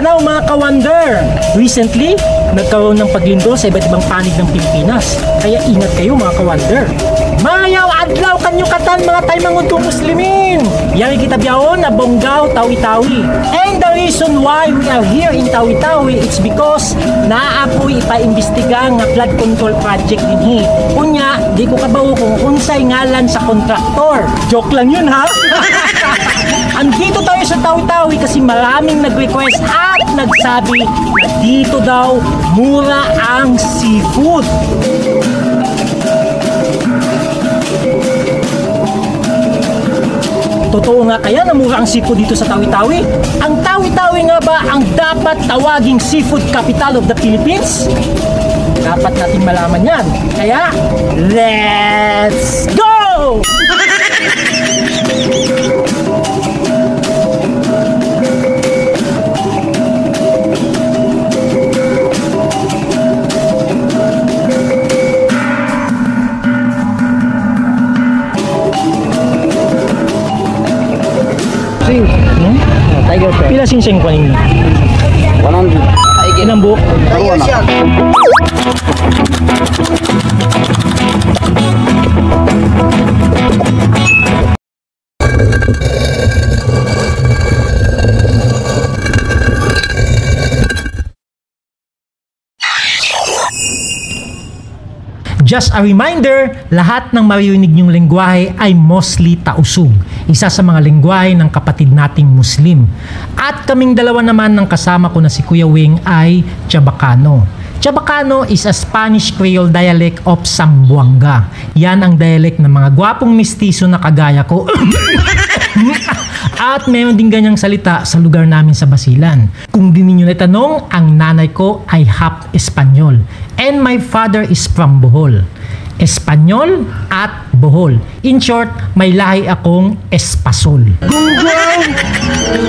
Now mga ka-wonder, recently, nagkaroon ng paglindol sa iba't ibang panig ng Pilipinas. Kaya ingat kayo mga ka-wonder. Mayaw adlaw kanyo katan mga tay mangunto muslimin. Yang kita biyahon na Bonggao, Tawi-Tawi. And the reason why we are here in Tawi-Tawi, it's because naapoy ipaimbestiga nga flood control project dinhi. Kunya, di ko kabaw kung unsay ngalan sa kontraktor. Joke lang yun ha. Andito tayo sa Tawi-Tawi kasi maraming nag-request at nagsabi na dito daw mura ang seafood. Totoo nga kaya na mura ang seafood dito sa Tawi-Tawi? Ang Tawi-Tawi nga ba ang dapat tawaging seafood capital of the Philippines? Dapat natin malaman yan. Kaya, let's go! Tiger Fair. Pila sinseng ko ninyo? 100. Ilang buok? Ayos yan. Just a reminder, lahat ng maririnig niyong lengguwahe ay mostly tausug. Isa sa mga lengguwahe ng kapatid nating Muslim. At kaming dalawa naman ng kasama ko na si Kuya Wing ay Chabacano. Chabacano is a Spanish Creole dialect of Zamboanga. Yan ang dialect ng mga gwapong mistiso na kagaya ko. At mayroon din ganyang salita sa lugar namin sa Basilan. Kung di ninyo natanong, ang nanay ko ay half Espanyol. And my father is from Bohol. Espanyol at Bohol. In short, may lahi akong Espasol. Gunggong!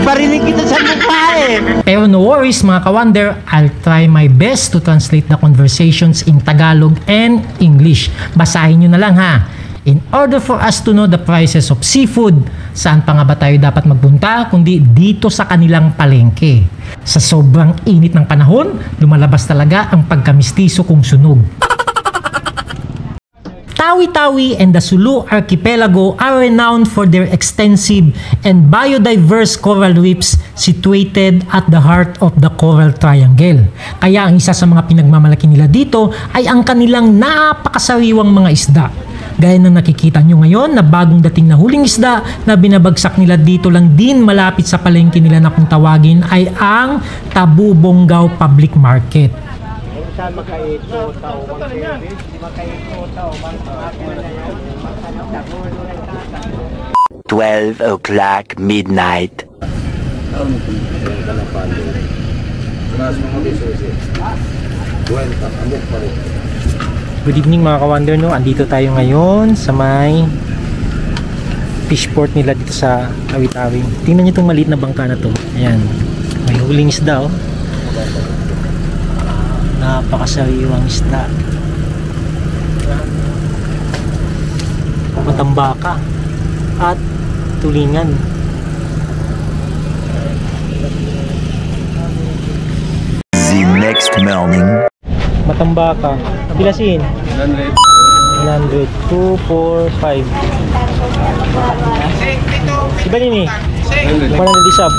Barinig kita sa mukha eh! Pero no worries mga ka-wonder, I'll try my best to translate the conversations in Tagalog and English. Basahin nyo na lang ha. In order for us to know the prices of seafood, saan pa nga ba tayo dapat magpunta kundi dito sa kanilang palengke. Sa sobrang init ng panahon, lumalabas talaga ang pagkamistiso kong sunog. Tawi-Tawi and the Sulu Archipelago are renowned for their extensive and biodiverse coral reefs situated at the heart of the Coral Triangle. Kaya ang isa sa mga pinagmamalaki nila dito ay ang kanilang napakasariwang mga isda. Gaya ng nakikita nyo ngayon na bagong dating na huling isda na binabagsak nila dito lang din malapit sa palengke nila na kung tawagin ay ang Tabu Bonggao Public Market. 12 o'clock midnight. Good evening mga ka-wonder, no? Andito tayo ngayon sa may fishport nila dito sa Tawi-Tawi. Tingnan niyo itong maliit na bangka na to. Ayan. May huling isda oh. Napakasariwang isda. Matambaka at tulingan. The next morning. Matambaka. Pilasin? 100. 100. 2, 4, 5. Iba din eh. 100 isab.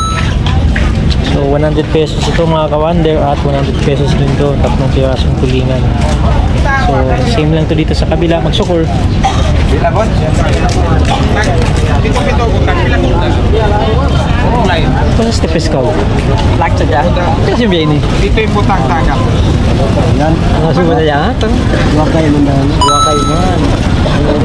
So 100 pesos ito mga ka-wonder at 100 pesos din to, tatlong pirasong tulingan. So same lang to dito sa kabila, magsukur. Ito sa stepes ka. Laksa dyan. Kasi ba ini? Dito yung butang tagal. Yan. Ang subo na yan. Wakay mo na. Wakay mo.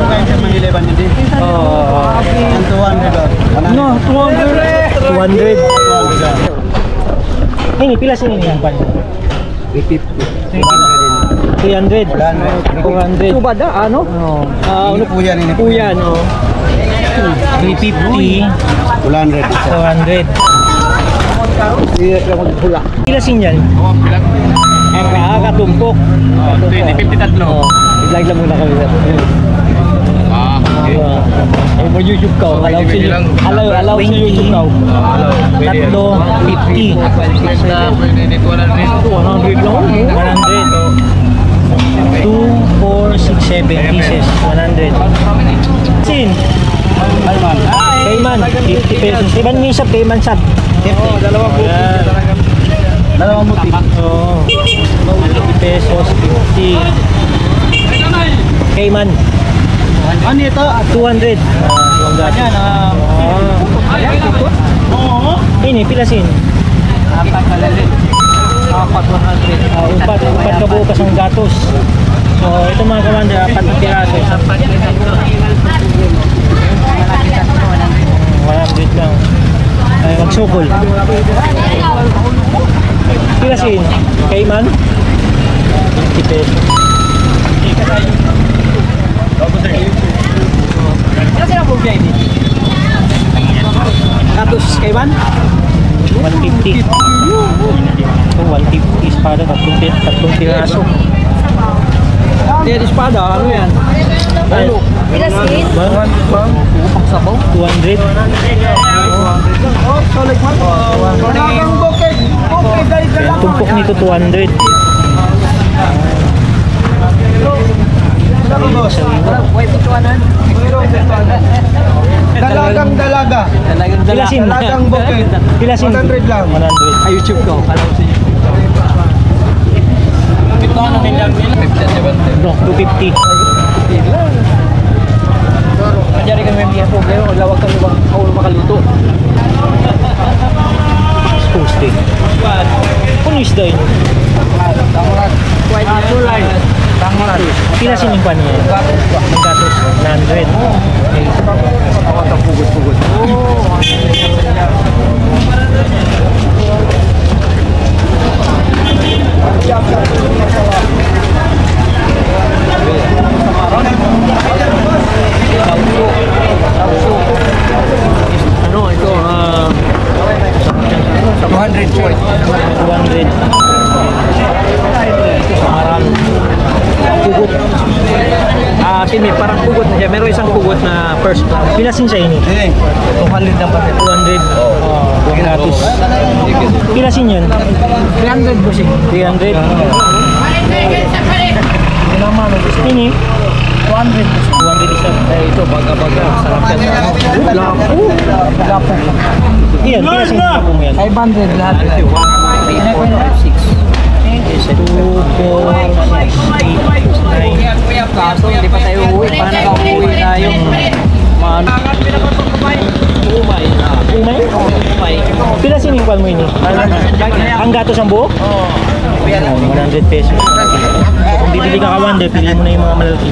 Wakay mo mangileban nyo din. Oo. Ang 200. No, 200. 200. Ini pila sini ni ang pan? 350. 300. 400. Ito ba da ano? Ano po yan ini? Po yan oh. 350. 400. 400. Iya ka magpula. Pila sinyal? Oo, pila. Ang katumpok. 2053. I-vlog lang muna kami. Ah, okay. mo YouTube ka. Alaw sa YouTube ka. Tatlo, 50. 100 lang. 100. 2, 4, 6, 7 pieces. 100. Sin? Cayman. 50 pesos. Iban mo isa Cayman shot. 50. Dalawang buti. Dalawang buti. Oo. 50 pesos. 50. Cayman. Ano ito? 200. Yan, Ini, pilasin. apat kalalit. Apat 100. Upat ka bukas ng gatos. So, ito mga kawander, 4 na piraso. 100 lang. Ay, magsukol. Pilasin. Cayman. 50 pesos. Katos Cayman? 150. So, 150 espada, tatlong piraso. Yan, espada, ano yan? Ay, Pilasin? 200. Oh, solid man. Talagang bukid. Bukid, dahil ka lang. Tumpok nito 200. Dalagang dalaga. Pilasin. Dalagang bukid. Pilasin. 100 lang. 100. Ay, YouTube ko. Alam ko sa YouTube. Ito ano nilang nila? 50, No, 250. Manjari kami may problema. Lawag kami bang kaulo makaluto. Expose din. Kung isda yun. Tangulat. Tulay. Tangulat. Pilasin yung pan niya. Ang gatos. 100. Okay. Ako ang pugot-pugot. Ano ito? 200 po. 200. Samaran. Pugot. Sini, parang pugot na siya. Meron isang pugot na first class. Pilasin siya ini. 200 lang pa. 200. Buong gatos. Pilasin yun. 300 po siya. 300. Ini. 200 isa. Ito, baga-baga. Sarap yan. Lapo. Lapo. Iyan, pilasin yung kapong yan. 500 lahat. 1, 3, 4, 5, 6. 2, 4, 6, 8, 9. Kaso, hindi pa tayo uwi. Paano nakauwi tayo? Umay. Umay? Pilasin yung pan mo ini. Ang gatos ang buo? Oo. 100 pesos. Kung bibili ka kawander, pili mo na yung mga malalaki.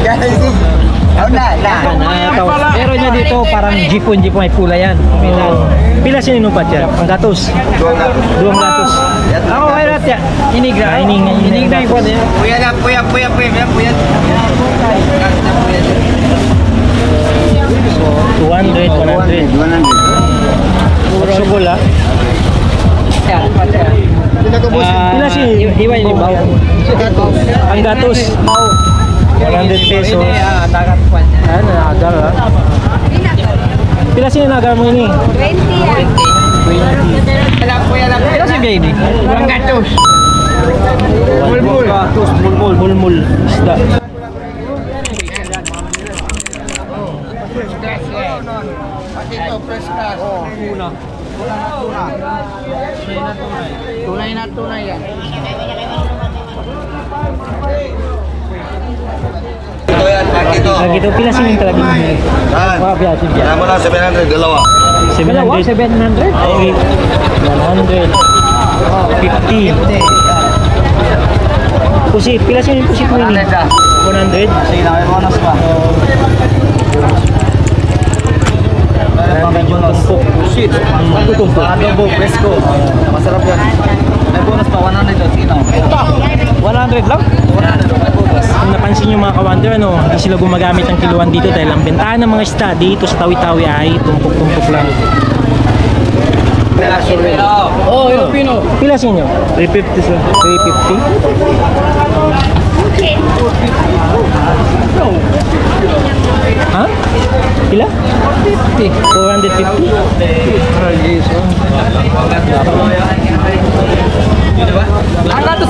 Pero niya dito, parang jipon may pula yan. Pilasin yung upat yan. Ang gatos. Duwang gatos. Ako kaya natin. Inigra. Inigra yung pwede. So, 200, 100. Sukol ah. Pilasin. Iwan yung baw. Ang gatos. 100 pesos. Ano, agar ha? Pilasin yung agar mo ini. 20 yan. 20. Pero si Biay ni? Ang gatos. Gatos, mulmul. Isda. Tunay na tunay yan. Ito yan, ito. Lagi ito, pilasin yung talaga mo. Saan? Kaya mo lang 700, dalawa. 700. 700? 100. 50. Pusit, pilasin yung pusit mo ini. 100. Sige lang, may bonus pa. Yung tumpok. Shit. Tumpok. Adobo, fresco. Masarap yan. May bonus pa, 100 daw. Sige lang. 100 lang? 100, may bonus. Kung napansin yung mga kawander, hindi sila gumagamit ng kiluan dito dahil ang bentahan ng mga isda dito sa Tawi-Tawi ay tumpok-tumpok lang. Oh, Filipino. Pilasin nyo? 350 sir. 350? Okay. Ha? Pila? Ang gatos.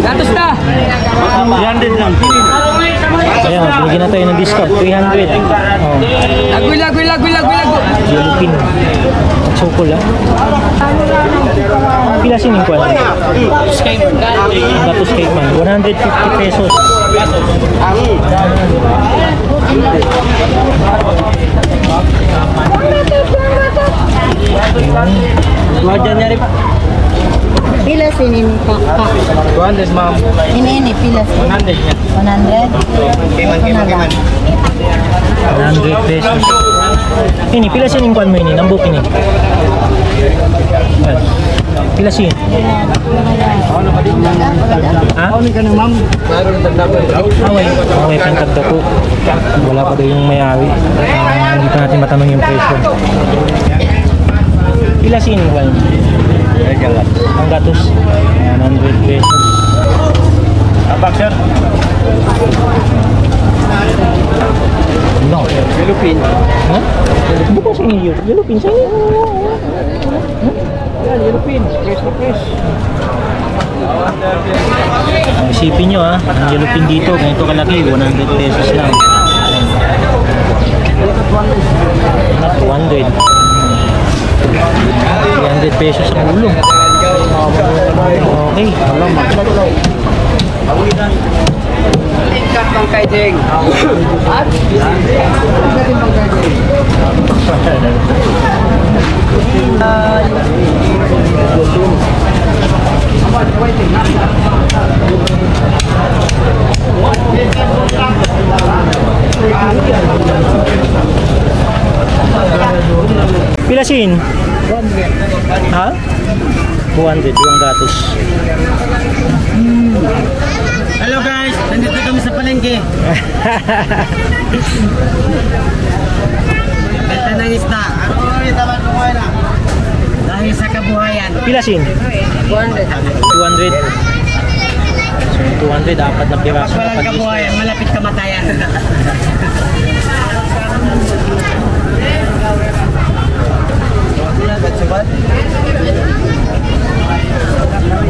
Gatos na. 300 lang. Ayan, binigyan na tayo ng discount. 300. Oh. Lagoy. Yellowpin. Sukol ah. Pila sining kwan? Gatos cake man. 150 pesos. Wajan nyari Pak. Pila sini Pak? 200 ma'am. Ini pila sini. 100 nya. 100. Kiman. 100 pesos. Ini, pila sining kwan mo ini? Nambok ini. Pila sin? Ha? Ini kan ma'am. Baru tagdapo. Away pang tagdako. Wala pa daw yung may-ari. Hindi pa natin matanong yung presyo. Pila sining kwan? Ang gatos. 100 pesos. Abak, sir. No. Yellowpin. Ha? Bukan sa inyo. Yellowpin sa inyo. Yan, yellowpin. Fresh. Isipin nyo ha. Ang yellowpin dito. Ganito kalaki. 100 pesos lang. 200. 300 pesos ang ulo. Okay. Tingkat Bang Kaijeng. Pila sin? 100. Ha? 200. Yung gatos. Hello guys, nandito kami sa palengke. Benta ng isda. Dahil sa kabuhayan. Pila sin? 200. 200. So 200, apat na piraso. Pag walang kabuhayan, malapit kamatayan.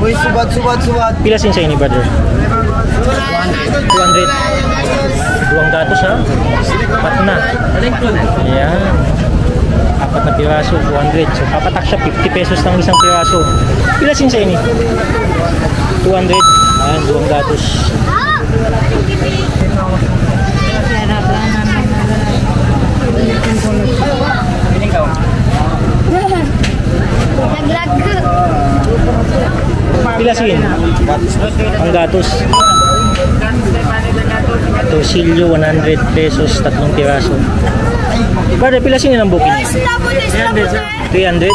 Uy, subat. Pila sin sa ini, brother? 200. Duwang gatos ha? Apat na. Ayan. Apat na piraso, 200. So papatak siya, 50 pesos ng isang piraso. Pila sin sa ini? 200. Ayan, duwang gatos. Pila sin? Ang gatos. Torsilyo, 100 pesos, 3 piraso. Brother, pila sin ang booking? 300. 300? Okay.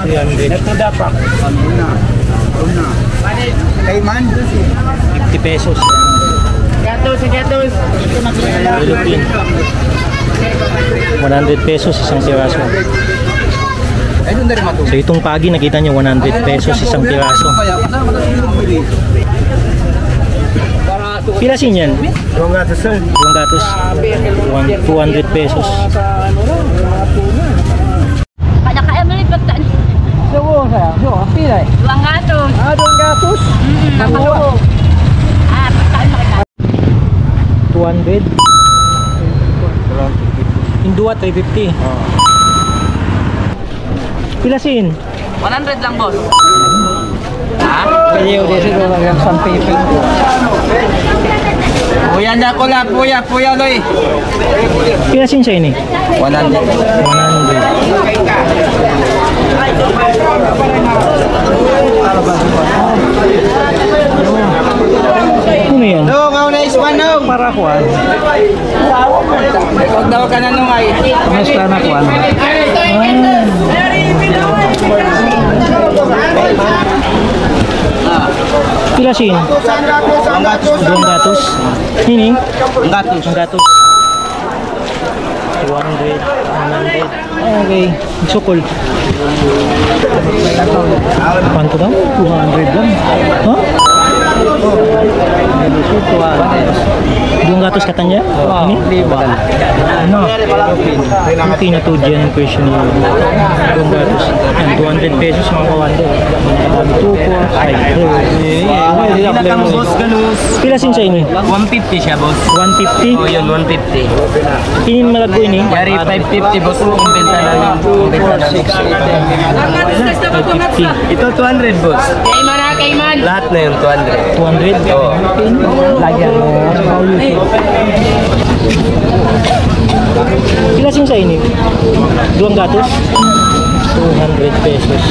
300. Ito dapat. 50 pesos. Gatos. Yellowpin. 100 pesos isang piraso. So itong pagi nakita niyo 100 pesos isang piraso. Pila sin yan? Yung gatos, sir. Yung gatos 200 pesos. Kada kaya mo rin pagtaan. So, pila eh. Duwang gatos. Doon gatos. Kapalo. Pagkaan mo kita. 200. Indua 350. Pila sin? 100 lang, boss. Kaya yung dito lang some people. Puya na ko lang, puya, loy. Pila sin siya ini? 100. 100. Ano yan? No, nga na ispan no. Para kuan. Huwag daw ka na nung ay. Mas kana kuan. Pila sin? Ang gatos. Duwang gatos. Ini? Ang gatos. Ang gatos. 200, 100. Okay. Sukol. Panto daw? 200 lang. Ha? Yung gatos katanya? Ini? Ano? Hindi na to dyan yung question niyo. Yung gatos. Yan, 200 pesos mga kawander. 2, 4, 5. Pila sin siya ini? 150 siya, boss. 150? Oh, yun, 150. Inin malago ini? Yari 550, boss. Kumbenta lang. Kumbenta lang. 550. Ito 200, boss. Lahat na yun, 200. 200? Oo. Lagyan mo. Pila sin siya ini? Duang gatos? 200 pesos.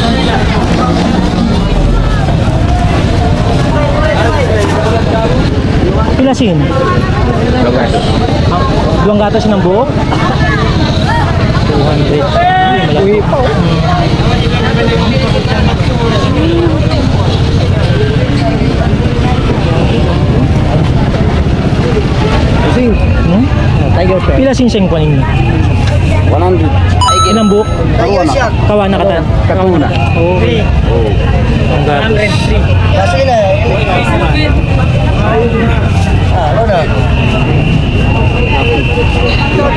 Pila sin? Duang gatos ng buo? 200. Uy pa. Sing. Tiger Fair. Pila sin siyang kunin niya? 100. Inang buhok? Kawana katan? Kakuna. Okay. Ang gatos. Kasi na. Ano na?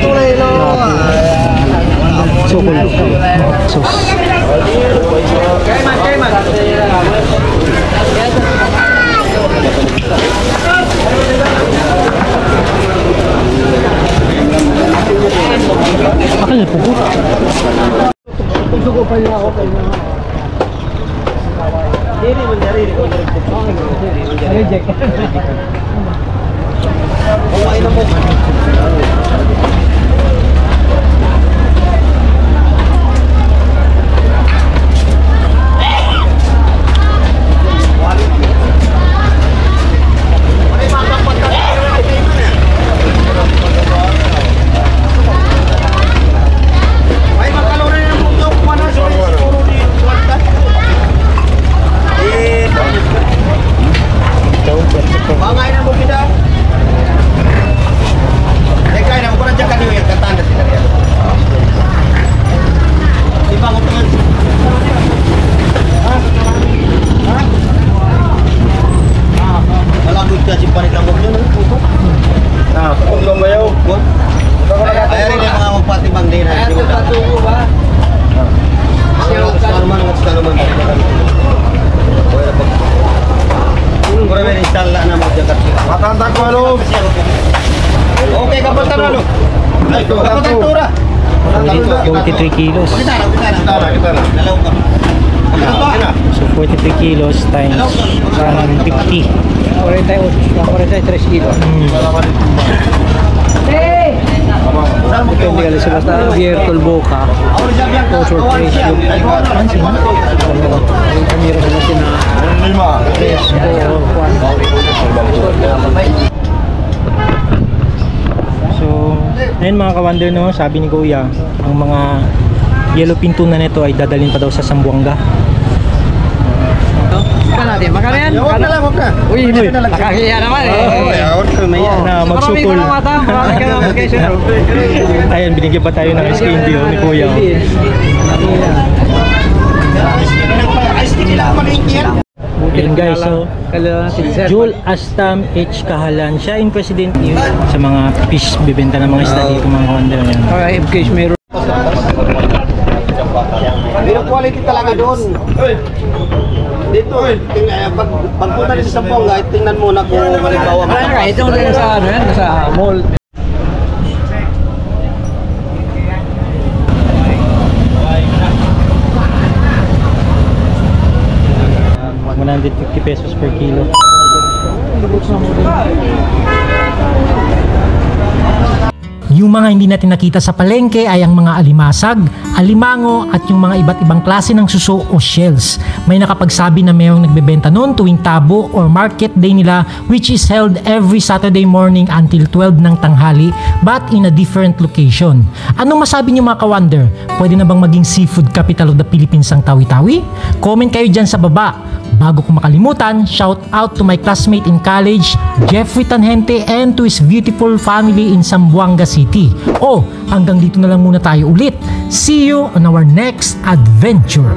Tunay no. Sukol. Sus. Akal na pugo. Sugo pa niya ako kay mga. Diri man diri ko reject. Okay na po. Okay, kapag tanalo. Kapag tantura. 43 kilos. So 43 kilos times 150. 43 kilos. Depende kali sa basta virtual boka. O short ratio. Yung kamera sa natin na 3 o 4. So, ayun mga kawander, no, sabi ni Kuya, ang mga yellow pinto na nito ay dadalhin pa daw sa Zamboanga. Natin, makana yan? Huwag na lang, huwag na. Uy, nakahiya naman eh. Na magsukol. Marami ka na application. Ayun, binigyan pa tayo ng skin deal ni Kuya. Ayun guys, so Jul Astam H. Kahalan, siya yung president sa mga fish bibenta ng mga isda dito mga kawander. In case meron. Pero quality talaga doon. Dito, pagpunta rin sa Zamboanga, tingnan muna kung halimbawa. Ito rin sa ano yan, sa mall. $150 per kilo. Yung mga hindi natin nakita sa palengke ay ang mga alimasag, alimango at yung mga iba't ibang klase ng suso o shells. May nakapagsabi na mayroong nagbebenta noon tuwing tabo or market day nila, which is held every Saturday morning until 12 ng tanghali but in a different location. Anong masabi niyo mga ka-wonder? Pwede na bang maging seafood capital of the Philippines ang Tawi-Tawi? Comment kayo dyan sa baba. Bago ko makalimutan, shout out to my classmate in college, Jeffrey Tanhente, and to his beautiful family in Zamboanga City. Hanggang dito na lang muna tayo ulit. See you on our next adventure.